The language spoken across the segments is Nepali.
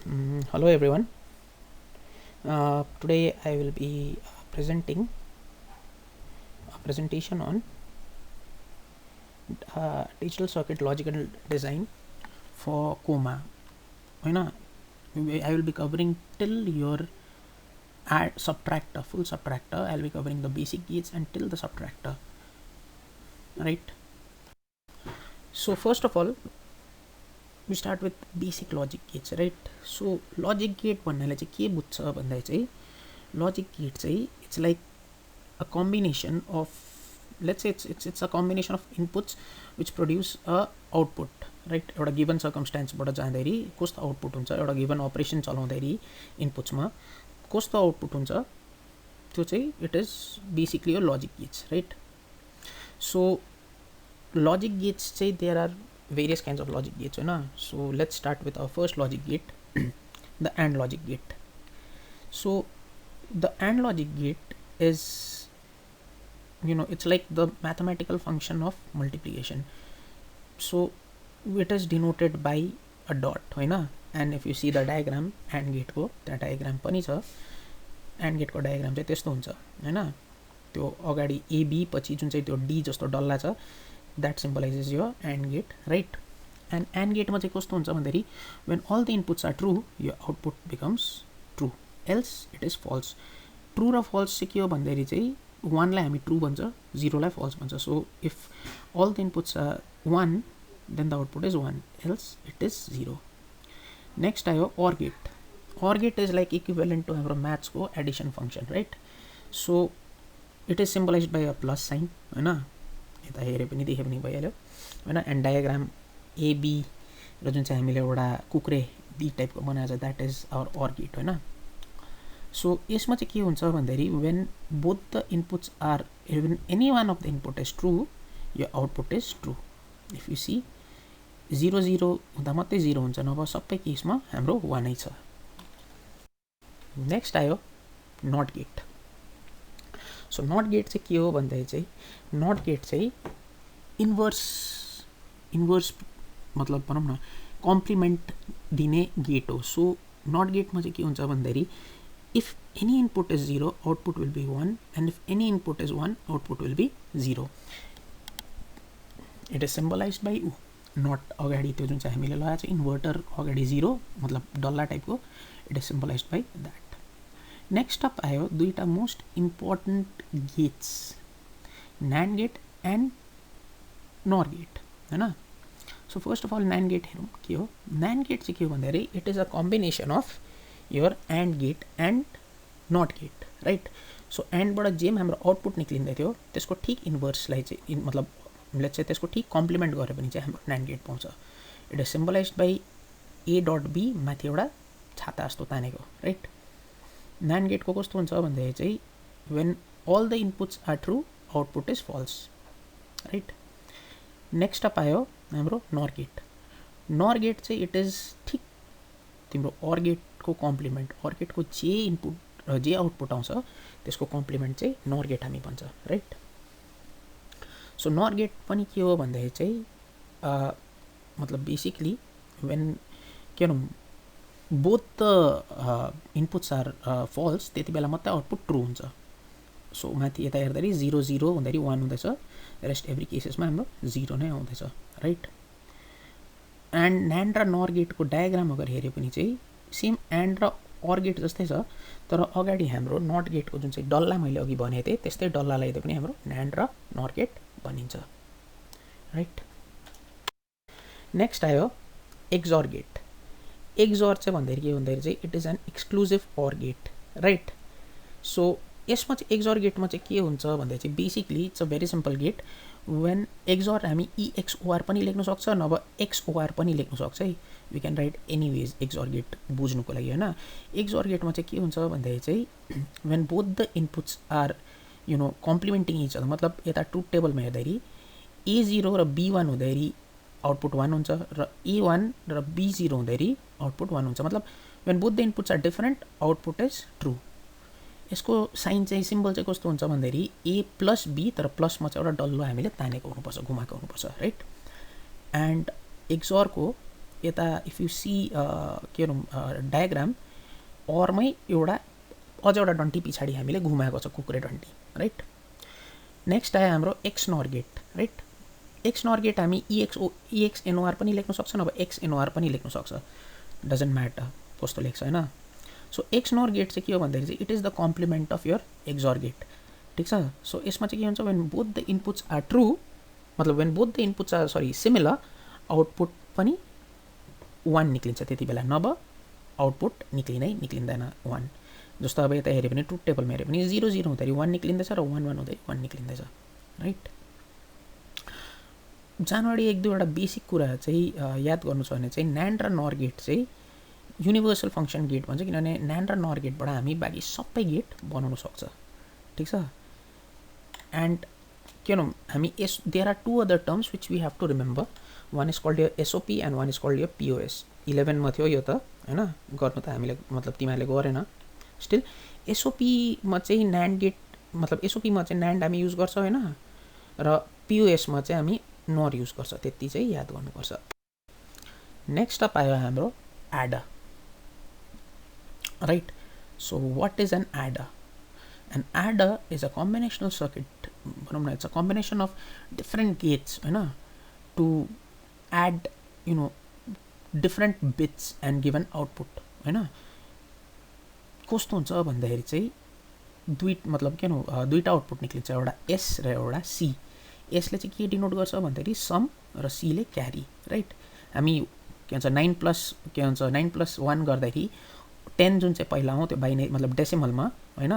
Hello everyone. Today I will be presenting a presentation on digital circuit logical design for COMA. I will be covering till your add subtractor, full subtractor. I will be covering the basic gates until the subtractor. Right. So first of all, we start with basic logic gates, right? So logic gate भन्नाले चाहिँ के बुझ्छ भन्दा चाहिँ logic gate चाहिँ it's like a combination of, let's say it's a combination of inputs which produce a output, right? एउटा given circumstance बाट जाँदाखेरि कस्तो आउटपुट हुन्छ, एउटा given operation चलाउँदाखेरि इनपुट्स मा कस्तो आउटपुट हुन्छ, त्यो चाहिँ it is basically a logic gates, right? So logic gates चाहिँ there are various kinds of logic gates, होइन? So let's start with our first logic gate, the AND logic gate. So the AND logic gate is, it's like the mathematical function of multiplication. So it is denoted by a dot, होइन? And if you see the diagram, AND gate को त्यहाँ diagram पनि छ. AND gate को diagram चाहिँ त्यस्तो हुन्छ, होइन? त्यो अगाडि AB पछि जुन चाहिँ त्यो D जस्तो डल्ला छ, that symbolizes your AND gate, right? And AND gate मा चाहिँ कस्तो हुन्छ भन्दाखेरि when all the inputs are true, your output becomes true, else it is false. True र false चाहिँ के हो भन्दाखेरि चाहिँ 1 लाई हामी true भन्छ, 0 लाई false भन्छ. So if all the inputs are 1, then the output is 1, else it is 0. Next आयो OR gate. OR gate is like equivalent to हाम्रो maths को addition function, right? So it is symbolized by a plus sign, होइन? यता हेरे पनि देखे पनि भइहाल्यो, होइन? एन्ड डायग्राम एबी र जुन चाहिँ हामीले एउटा कुक्रे बी टाइपको बनाएको छ, that is our OR gate, होइन? सो यसमा चाहिँ के हुन्छ भन्दाखेरि when both the inputs are, even any one of the input is true, यो output is true. If you see 0 0 हुँदा मात्रै 0 हुन्छ, नभए सबै केसमा हाम्रो 1 नै छ. नेक्स्ट आयो not gate. So not gate चाहिँ के हो भन्दाखेरि चाहिँ नट गेट चाहिँ इन्भर्स मतलब भनौँ न कम्प्लिमेन्ट दिने गेट हो. सो नट गेटमा चाहिँ के हुन्छ भन्दाखेरि if any input is 0, output will be 1, and if any input is 1, output will be 0. It is symbolize by not अगाडि त्यो जुन चाहिँ हामीले लगाएको छ इन्भर्टर अगाडि 0 मतलब डल्ला टाइपको, it is symbolize by that. Next up आयो दुईवटा most important gates, NAND gate and NOR gate, होइन? So first of all NAND gate हेरौँ के हो. NAND गेट चाहिँ के हो भन्दाखेरि it is a combination of your AND gate and NOT gate, right? So एन्डबाट जे हाम्रो आउटपुट निक्लिँदै थियो त्यसको ठिक इन्भर्सलाई चाहिँ मतलब लेट्स चाहिँ त्यसको ठिक कम्प्लिमेन्ट गऱ्यो भने चाहिँ हाम्रो NAND गेट पाउँछ. It is symbolize by A dot B, माथि एउटा छाता जस्तो तानेको, राइट? NAND गेट को कस्तो हुन्छ भन्दाखेरि चाहिँ when all the inputs are true, output is false, right? Next up आयो हाम्रो NOR गेट. NOR गेट चाहिँ इट इज ठिक तिम्रो OR गेटको कम्प्लिमेन्ट, OR गेटको जे इनपुट र जे आउटपुट आउँछ त्यसको कम्प्लिमेन्ट चाहिँ NOR गेट हामी भन्छ, राइट? सो NOR गेट पनि के हो भन्दाखेरि चाहिँ मतलब बेसिकली वेन के भनौँ both the inputs are false, त्यति बेला मात्रै आउटपुट ट्रु हुन्छ. सो माथि यता हेर्दाखेरि 0 0 हुँदाखेरि 1 हुँदैछ, रेस्ट एभ्री केसेसमा हाम्रो 0 नै आउँदैछ, राइट? एन्ड NAND र NOR गेटको डायग्राम अगर हेऱ्यो पनि चाहिँ सेम एन्ड र OR गेट जस्तै छ, तर अगाडि हाम्रो NOT गेटको जुन चाहिँ डल्ला मैले अघि भनेको थिएँ त्यस्तै डल्ला लगाइदिए पनि हाम्रो NAND र NOR गेट बनिन्छ, राइट? नेक्स्ट आयो XOR गेट. XOR चाहिँ भन्दाखेरि के भन्दाखेरि चाहिँ it is an exclusive OR gate, right? So यसमा चाहिँ XOR गेटमा चाहिँ के हुन्छ भन्दाखेरि चाहिँ basically it's a very simple gate. When XOR हामी EXOR पनि लेख्न सक्छ, नभए XOR पनि लेख्न सक्छ है. We can write anyways XOR gate बुझ्नुको लागि, होइन? XOR गेटमा चाहिँ के हुन्छ भन्दाखेरि चाहिँ when both the inputs are complementing each other, मतलब यता ट्रुथ टेबलमा हेर्दाखेरि A0 र B1 हुँदाखेरि आउटपुट 1 हुन्छ र A1 र B0 हुँदाखेरि आउटपुट 1 हुन्छ. मतलब when both the inputs are different, output is true. यसको साइन चाहिँ सिम्बल चाहिँ कस्तो हुन्छ भन्दाखेरि A प्लस B, तर प्लसमा चाहिँ एउटा डल्लो हामीले तानेको हुनुपर्छ, घुमाएको हुनुपर्छ, राइट? एन्ड XOR को यता इफ यु सी के भनौँ डायग्राम अरमै एउटा अझ एउटा डन्टी पछाडि हामीले घुमाएको छ कुकुरे डन्टी राइट। नेक्स्ट आयो हाम्रो एक्स नर गेट राइट। एक्स नर गेट हामी इएक्स एनओआर पनि लेख्न सक्छ नभए एक्स एनओआर पनि लेख्न सक्छ, डजन्ट म्याटर कस्तो लेख्छ होइन। सो एक्स नर गेट चाहिँ के हो भन्दाखेरि चाहिँ it is the complement of your XOR gate ठिक छ। सो यसमा चाहिँ के हुन्छ when both the inputs are true, मतलब when both the inputs are similar output पनि 1 निक्लिन्छ त्यति बेला, नभए आउटपुट निक्लिँदैन 1। जस्तो अब यता हेऱ्यो भने ट्रुथ टेबलमा हेऱ्यो भने 0 0 हुँदाखेरि 1 निक्लिँदैछ र 1 1 हुँदै 1 निक्लिँदैछ राइट। जानअगाडि एक दुईवटा बेसिक कुरा चाहिँ याद गर्नु छ भने चाहिँ न्यान्ड र नर गेट चाहिँ युनिभर्सल फङ्सन गेट भन्छ, किनभने न्यान्ड र नर गेटबाट हामी बाँकी सबै गेट बनाउन सक्छ ठिक छ। एन्ड के भनौँ हामी there are 2 other terms which we have to remember, one is called यो SOP and one is called यो पिओएस। 11 मा थियो यो त होइन, गर्नु त हामीले मतलब तिमीहरूले गरेन। स्टिल एसओपीमा चाहिँ न्यान्ड गेट मतलब एसओपीमा चाहिँ न्यान्ड हामी युज गर्छ होइन, र पिओएसमा चाहिँ हामी नर युज गर्छ, त्यति चाहिँ याद गर्नुपर्छ। नेक्स्ट अप आयो हाम्रो adder right. So what is an adder? An adder is a combinational circuit, it's a combination of different gates to add different bits and give an output कस्तो हुन्छ भन्दाखेरि चाहिँ मतलब के दुईटा आउटपुट निक्लिन्छ, एउटा एस र एउटा सी। एसले चाहिँ के डिनोट गर्छ भन्दाखेरि सम र सीले क्यारी राइट। हामी के भन्छ 9+1 गर्दाखेरि 10 जुन चाहिँ पहिला आउँछ त्यो बाइनरी मतलब डेसिमलमा होइन,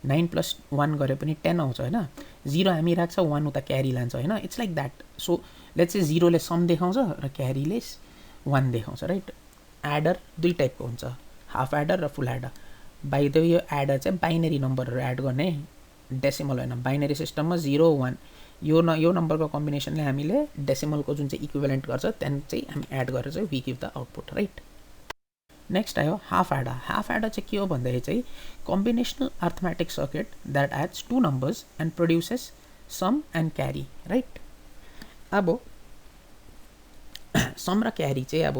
9+1 गरे पनि 10 आउँछ होइन, 0 हामी राख्छ 1 उता क्यारी लान्छ होइन, it's like that. So let's चाहिँ 0ले सम देखाउँछ र क्यारीले 1 देखाउँछ राइट। एडर दुई टाइपको हुन्छ, हाफ एडर र फुल एडर। बाइ द वे यो एडर चाहिँ बाइनरी नम्बरहरू एड गर्ने, डेसिमल होइन। बाइनरी सिस्टममा 0 1 यो नम्बरको कम्बिनेसनले हामीले डेसिमलको जुन चाहिँ इक्विभेलेन्ट गर्छ त्यहाँ चाहिँ हामी एड गरेर चाहिँ we give the output right. Next आयो हाफ एडर। हाफ एडर चाहिँ के हो भन्दाखेरि चाहिँ combinational arithmetic circuit that adds 2 numbers and produces sum and carry right. अब सम र क्यारी चाहिँ अब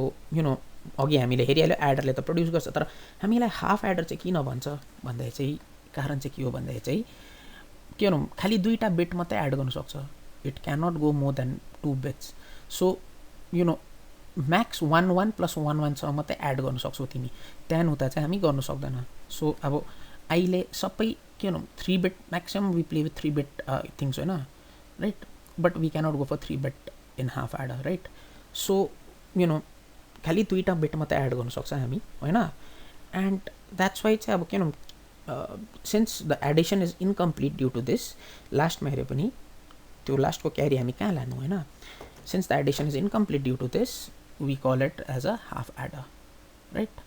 अघि हामीले हेरिहाल्यो एडरले त प्रड्युस गर्छ, तर हामीलाई हाफ एडर चाहिँ किन भन्छ भन्दाखेरि चाहिँ कारण चाहिँ के हो भन्दाखेरि चाहिँ के भनौँ खालि दुईवटा बिट मात्रै एड गर्न सक्छ, it can not go more than 2 bits. So max 1 1 + 1 1 सम्म मात्रै एड गर्न सक्छौ तिमी, त्यहाँ उता चाहिँ हामी गर्न सक्दैन। सो अब अहिले सबै के भनौँ 3 bit maximum we play with 3 bit things होइन right, but we cannot go for 3 bit in half adder right. So खालि दुईवटा बिट मात्रै एड गर्न सक्छ हामी होइन। एन्ड द्याट्स वाइ चाहिँ अब के भनौँ since the addition is incomplete due to this, लास्टमा हेऱ्यो पनि त्यो लास्टको क्यारी हामी कहाँ लानु होइन। Since the addition is incomplete due to this we call it as a half adder right।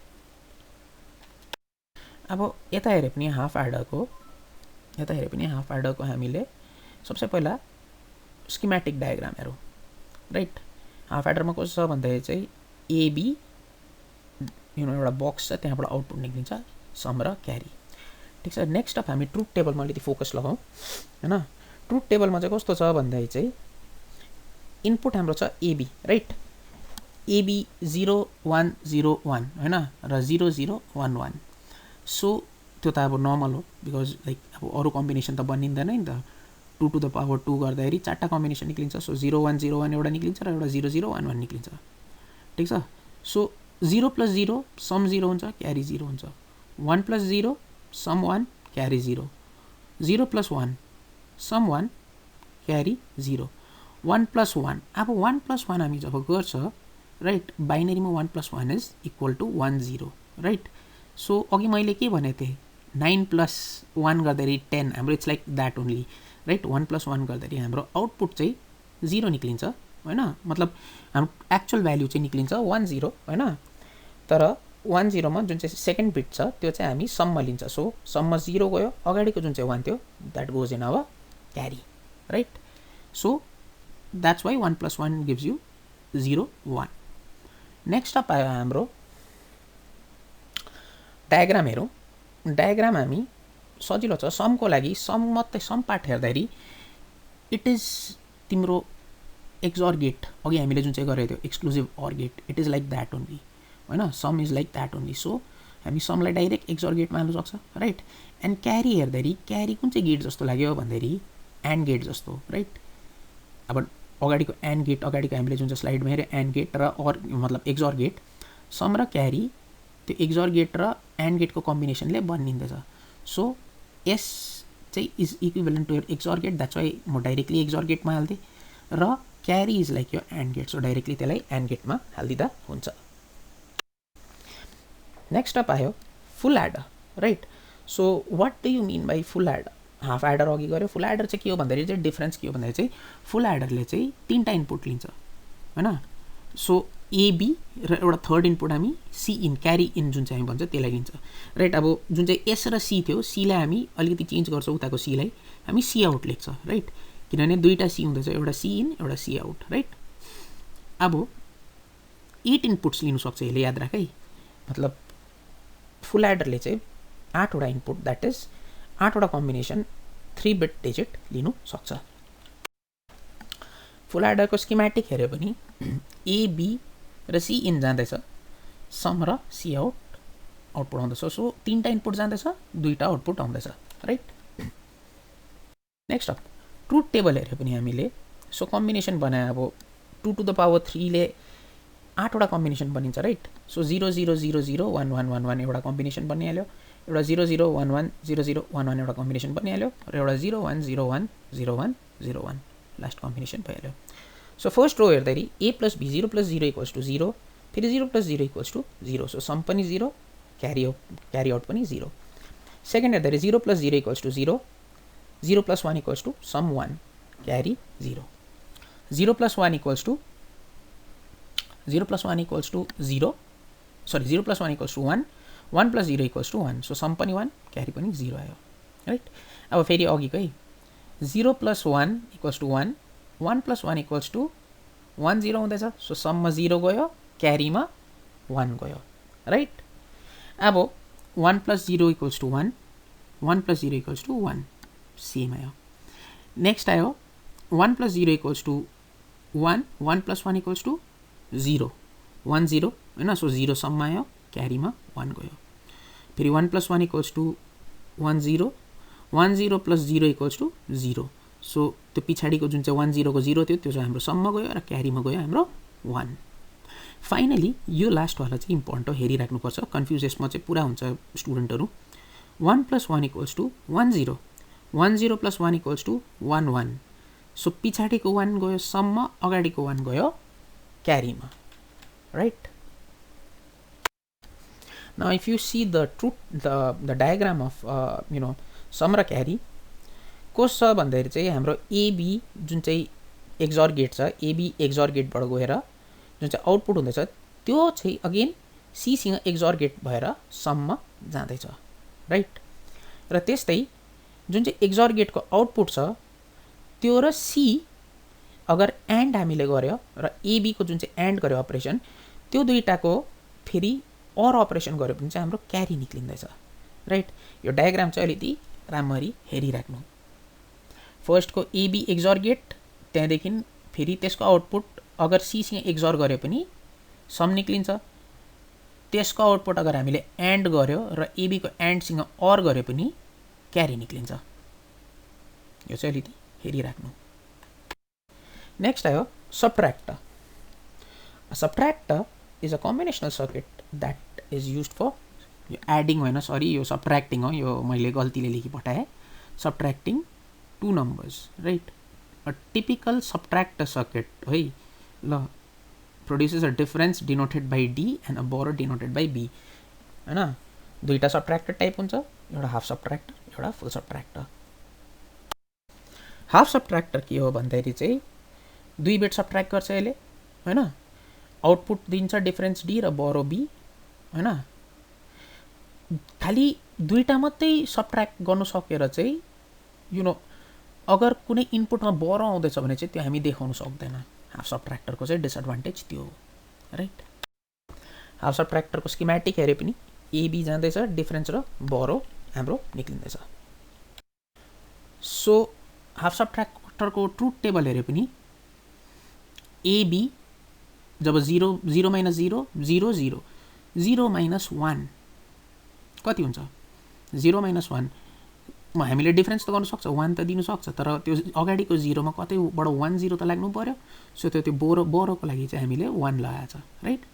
अब यता हेरे पनि हाफ एडरको हामीले सबसे पहिला स्किमेटिक डायग्राम हेरौँ राइट। हाफ एडरमा कस्तो छ भन्दाखेरि चाहिँ एबी एउटा बक्स छ, त्यहाँबाट आउटपुट निक्लिन्छ सम र क्यारी ठिक छ। नेक्स्ट अप हामी ट्रुथ टेबलमा अलिकति फोकस लगाउँ होइन। ट्रुथ टेबलमा चाहिँ कस्तो छ भन्दाखेरि चाहिँ इनपुट हाम्रो छ एबी राइट, एबी 0 1 0 1 होइन र 0 0 1 1। सो त्यो त अब नर्मल हो बिकज लाइक अब अरू कम्बिनेसन त बनिँदैन नि त, 2 to the power 2 गर्दाखेरि 4टा कम्बिनेसन निक्लिन्छ। सो 0 1 0 1 एउटा निक्लिन्छ र एउटा 0 0 1 1 निक्लिन्छ ठिक छ। सो 0 + 0 सम 0 हुन्छ क्यारी 0 हुन्छ, 1 + 0 सम 1 क्यारी 0, 0 + 1 सम 1 क्यारी 0, 1 + 1। अब 1 + 1 हामी जब गर्छ राइट, बाइनरीमा 1 + 1 is equal to 1 0 right. So अघि मैले के भनेको थिएँ 9 + 1 गर्दाखेरि 10 हाम्रो it's like that only right. 1 + 1 गर्दाखेरि हाम्रो आउटपुट चाहिँ 0 निक्लिन्छ होइन, मतलब हाम्रो एक्चुअल भ्याल्यु चाहिँ निक्लिन्छ 1 0 होइन। तर 1 0 मा जुन चाहिँ सेकेन्ड बिट छ त्यो चाहिँ हामी सममा लिन्छ। सो सममा 0 गयो, अगाडिको जुन चाहिँ 1 थियो that goes in our carry right. So that's why 1 + 1 gives you 0 1। Next up आयो हाम्रो डायग्राम हेरौँ। डायग्राम हामी सजिलो छ समको लागि, सम मात्रै सम पार्ट हेर्दाखेरि इट इज तिम्रो एक्सअर गेट अघि हामीले जुन चाहिँ गरेको थियो exclusive or gate it is like that only होइन sum is like that only so हामी समलाई डाइरेक्ट एक्सअर गेटमा हाल्नु सक्छ राइट एन्ड क्यारी हेर्दाखेरि क्यारी कुन चाहिँ गेट जस्तो लाग्यो भन्दाखेरि एन्ड गेट जस्तो राइट अब अगाडिको एन्ड गेट अगाडिको हामीले जुन चाहिँ स्लाइडमा हेऱ्यो एन्ड गेट र अर मतलब एक्सअर गेट सम र क्यारी त्यो एक्सअर गेट र एन्ड गेटको कम्बिनेसनले बनिँदैछ सो एस चाहिँ is equivalent to XOR gate that's why म डाइरेक्टली एक्सअर गेटमा हाल्थेँ र क्यारी इज लाइक यो एन्ड गेट सो डाइरेक्टली त्यसलाई एन्ड गेटमा हालिदिँदा हुन्छ नेक्स्ट अप आयो full adder right so what do you mean by full adder half adder अघि गऱ्यो फुल एडर चाहिँ के हो भन्दाखेरि चाहिँ डिफ्रेन्स के हो भन्दाखेरि चाहिँ फुल एडरले चाहिँ 3टा इनपुट लिन्छ होइन सो एबी र एउटा थर्ड इनपुट हामी सी इन क्यारी इन जुन चाहिँ हामी भन्छ त्यसलाई लिन्छ राइट अब जुन चाहिँ एस र सी थियो सीलाई हामी अलिकति चेन्ज गर्छौँ उताको सीलाई हामी सी आउट लेख्छ राइट किनभने 2टा सी हुँदैछ एउटा सी इन एउटा सी आउट राइट अब 8 इनपुट्स लिनु सक्छ यसले याद राख है मतलब फुल एडरले चाहिँ 8वटा इनपुट द्याट इज 8वटा कम्बिनेसन 3 बिट डिजिट लिनु सक्छ फुल एडरको स्किमेटिक हेऱ्यो भने एबी र सी इन जाँदैछ सम र सी आउट आउटपुट आउँदैछ सो 3टा इनपुट जाँदैछ 2टा आउटपुट आउँदैछ right next up truth table हेऱ्यो भने हामीले सो कम्बिनेसन बनायो अब 2 to the power 3 ले 8वटा कम्बिनेसन बनिन्छ राइट सो 0 0 0 0 1 1 1 1 एउटा कम्बिनेसन बनिहाल्यो एउटा 0 0 1 1 0 0 1 1 एउटा कम्बिनेसन बनिहाल्यो र एउटा 0 1 0 1 0 1 0 1 लास्ट कम्बिनेसन भइहाल्यो सो फर्स्ट रो हेर्दाखेरि A plus B 0 plus 0 equals to 0 फेरि 0 plus 0 equals to 0 so sum पनि 0 क्यारी आउट पनि 0 सेकेन्ड हेर्दाखेरि 0 plus 0 equals to 0 0 plus 1 equals to sum 1 carry 0 0 plus 1 equals to 0 plus 1 equals to 0 sorry 0 plus 1 equals to 1 1 plus 0 equals to 1 so sum पनि 1 क्यारी पनि 0 आयो राइट अब फेरि अघिकै 0 plus 1 equals to 1 1 plus 1 equals to 1 0 हुँदैछ सो सममा 0 गयो क्यारीमा 1 गयो राइट अब 1 plus 0 equals to 1 1 plus 0 equals to 1 same आयो नेक्स्ट आयो 1 plus 0 equals to 1 1 plus 1 equals to 0 1 0 होइन सो 0 सम्म आयो क्यारीमा 1 गयो फेरि 1 plus 1 equals to 1 0 1 0 plus 0 equals to 0 so त्यो पछाडिको जुन चाहिँ 1 0 को 0 थियो त्यो चाहिँ हाम्रो सम्म गयो र क्यारीमा गयो हाम्रो 1 फाइनली यो लास्टवाला चाहिँ इम्पोर्टेन्ट हो हेरिराख्नुपर्छ कन्फ्युज यसमा चाहिँ पुरा हुन्छ स्टुडेन्टहरू 1 plus 1 equals to 1 0 1 0 plus 1 equals to 1 1 so पछाडिको 1 गयो सम्म अगाडिको 1 गयो क्यारीमा right now if you see the diagram of sum र क्यारी कस छ भन्दाखेरि चाहिँ हाम्रो एबी जुन चाहिँ एक्सअर गेट छ एबी एक्सअर गेटबाट गएर जुन चाहिँ आउटपुट हुँदैछ त्यो चाहिँ अगेन सीसँग एक्सअर गेट भएर सममा जाँदैछ राइट र त्यस्तै जुन चाहिँ एक्सअर गेटको आउटपुट छ त्यो र सी अगर एन्ड हामीले गर्यो र एबीको जुन चाहिँ एन्ड गर्यो अपरेसन त्यो दुईटाको फेरि अर अपरेसन गर्यो भने चाहिँ हाम्रो क्यारी निक्लिँदैछ राइट यो डायग्राम चाहिँ अलिकति राम्ररी हेरिराख्नु फर्स्टको एबी एक्सअर गेट त्यहाँदेखि फेरि त्यसको आउटपुट अगर सीसँग एक्सअर गऱ्यो पनि सम निक्लिन्छ त्यसको आउटपुट अगर हामीले एन्ड गर्यो र एबीको एन्डसँग अर गऱ्यो पनि क्यारी निक्लिन्छ यो चाहिँ अलिकति हेरिराख्नु नेक्स्ट आयो subtractor subtractor is a combinational circuit that is use for यो एडिङ होइन सरी यो सबट्र्याक्टिङ हो यो मैले गल्तीले लेखी पठाएँ subtracting two numbers right a typical subtractor circuit है ल produces a difference denoted by D and a borrow denoted by B हैन दुईटा सबट्र्याक्टर टाइप हुन्छ एउटा हाफ सबट्र्याक्टर एउटा फुल सबट्र्याक्टर हाफ सबट्र्याक्टर के हो भन्दाखेरि चाहिँ 2 बिट सबट्र्याक्ट गर्छ यसले हैन आउटपुट दिन्छ डिफरेन्स D र बोरो B हैन खाली दुईटा मात्रै सबट्र्याक्ट गर्नु सकेर चाहिँ यु नो अगर कुनै इनपुटमा बोरो आउँदैछ भने चाहिँ त्यो हामी देखाउन सक्दैन हाफ सबट्र्याक्टरको चाहिँ डिसएडभान्टेज त्यो हो राइट हाफ सबट्र्याक्टरको स्किमेटिक हेरे पनि एबी जाँदैछ डिफरेन्स र बोरो हाम्रो निक्लिँदैछ सो हाफ सबट्र्याक्टरको ट्रुथ टेबल हेरे पनि एबी जब 0 0 माइनस 0 0 0 0 माइनस 1 कति हुन्छ 0 माइनस 1 हामीले डिफरेन्स त गर्न सक्छ 1 त दिनु सक्छ तर त्यो अगाडिको 0 मा कतैबाट 1 0 त लाग्नु पर्यो सो त्यो बोरोको लागि चाहिँ हामीले 1 लगाएको छ राइट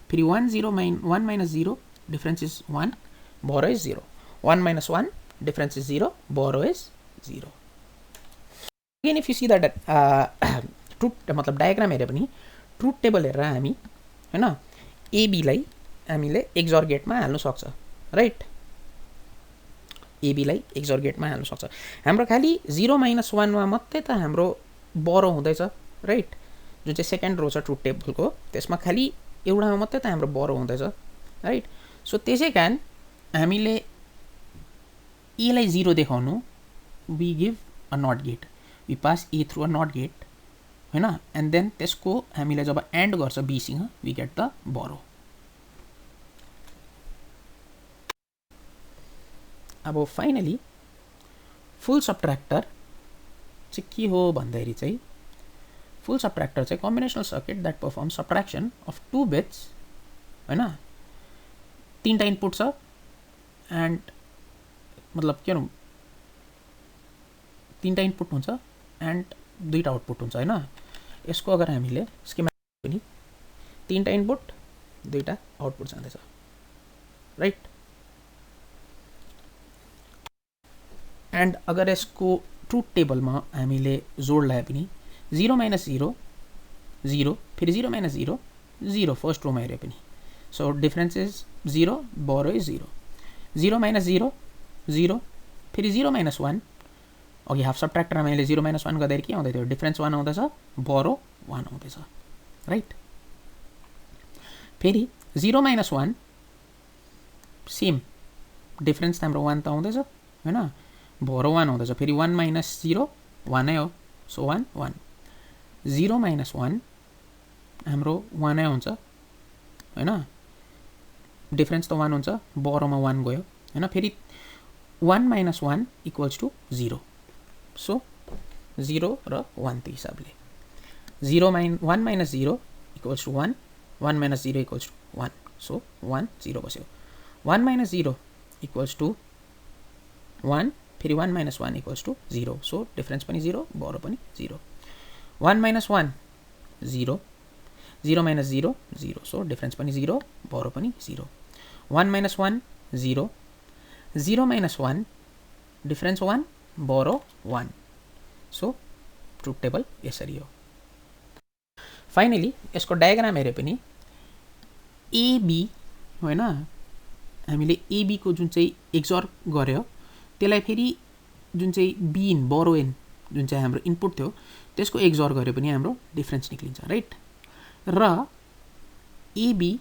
फेरि 1 minus 0 difference is 1 borrow is 0 1 minus 1 difference is 0 borrow is 0 again if you see that truth मतलब डायग्राम हेरे पनि ट्रुथ टेबल हेरेर हामी हैन एबी लाई हामीले एक्सोर गेटमा हाल्नु सक्छ राइट एबी लाई एक्सोर गेटमा हाल्नु सक्छ हाम्रो खाली 0 माइनस 1 मा मात्रै त हाम्रो बोरो हुँदैछ राइट जुन चाहिँ सेकेन्ड रो छ ट्रुथ टेबलको त्यसमा खाली एउटामा मात्रै त हाम्रो बोरो हुँदैछ राइट सो त्यसै कारण हामीले ए लाई 0 देखाउनु we give a not gate we pass A through a not gate हैन एन्ड देन त्यसको हामीले जब एन्ड गर्छ बी सँग वी गेट द बोरो अब फाइनली फुल सबट्र्याक्टर चाहिँ के हो भन्दाखेरि चाहिँ फुल सबट्र्याक्टर चाहिँ combinational circuit that perform subtraction of two bits हैन तीनटा इनपुट छ एन्ड मतलब के भनौं तीनटा इनपुट हुन्छ एन्ड दुईटा आउटपुट हुन्छ हैन यसको अगर हामीले स्किमेटिक पनि तीनटा इनपुट दुईटा आउटपुट जाँदैछ राइट एन्ड अगर यसको ट्रुथ टेबलमा हामीले जोड लगाए पनि 0 माइनस 0 0 फेरि 0 माइनस 0 0 फर्स्ट रोमा हेरे पनि so difference is 0 borrow is 0 0 minus 0 0 फेरि 0 माइनस 1 अघि हाफ सबट्र्याक्टरमा मैले 0 माइनस 1 गर्दाखेरि के आउँदै थियो डिफरेन्स 1 आउँदैछ बोरो 1 आउँदैछ राइट फेरि 0 माइनस 1 सेम डिफरेन्स हाम्रो 1 त आउँदैछ हैन बोरो 1 आउँदैछ फेरि 1 माइनस 0 1 नै हो सो 1 1 0 माइनस 1 हाम्रो 1 नै हुन्छ हैन डिफरेन्स त 1 हुन्छ बोरोमा 1 गयो हैन फेरि 1 माइनस 1 इक्वल्स टु 0 सो 0 र 1 त्यो हिसाबले 1 minus 0 equals to 1 1 minus 0 equals to 1 so 1 0 बस्यो 1 माइनस 0 इक्वल्स टु 1 फेरि 1 minus 1 equals to 0 so difference पनि 0 बोरो पनि 0 1 माइनस 1 0 0 माइनस 0 0 सो डिफरेन्स पनि 0 बोरो पनि 0 1 माइनस 1 0 0 माइनस 1 डिफरेन्स 1 बोरो 1 सो ट्रुथ टेबल यसरी हो फाइनली यसको डायग्राम हेरे पनि एबी हैन हामीले एबी को जुन चाहिँ एक्सोर गर्यो त्यसलाई फेरि जुन चाहिँ बी इन बोरो इन जुन चाहिँ हाम्रो इनपुट थियो त्यसको एक्सोर गरे पनि हाम्रो डिफरेन्स निक्लिन्छ राइट र एबी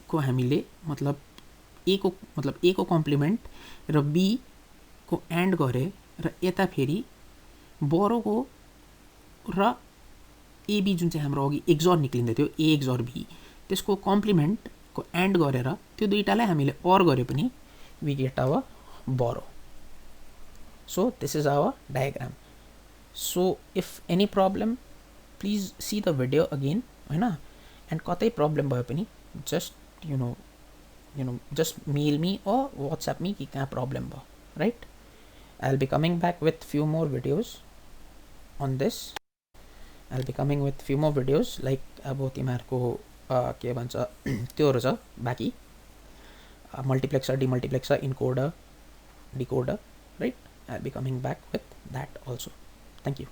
को हामीले मतलब ए को कम्प्लिमेन्ट र बी को एन्ड गरे र यता फेरि बोरोको र एबी जुन चाहिँ हाम्रो अघि एक्सोर निक्लिँदै थियो ए एक्सोर बी त्यसको कम्प्लिमेन्ट को एन्ड गरेर त्यो दुईटालाई हामीले अर गरे पनि we get our borrow so this is our diagram so if any problem please see the video again हैन and कतै problem भयो पनि just you know just mail me or WhatsApp me कि कहाँ problem भयो right I'll be coming back with few more videos on this I'll be coming with few more videos like अब तिमीहरुको के भन्छ त्योहरु छ बाकी multiplexer demultiplexer encoder decoder right I'll be coming back with that also. Thank you.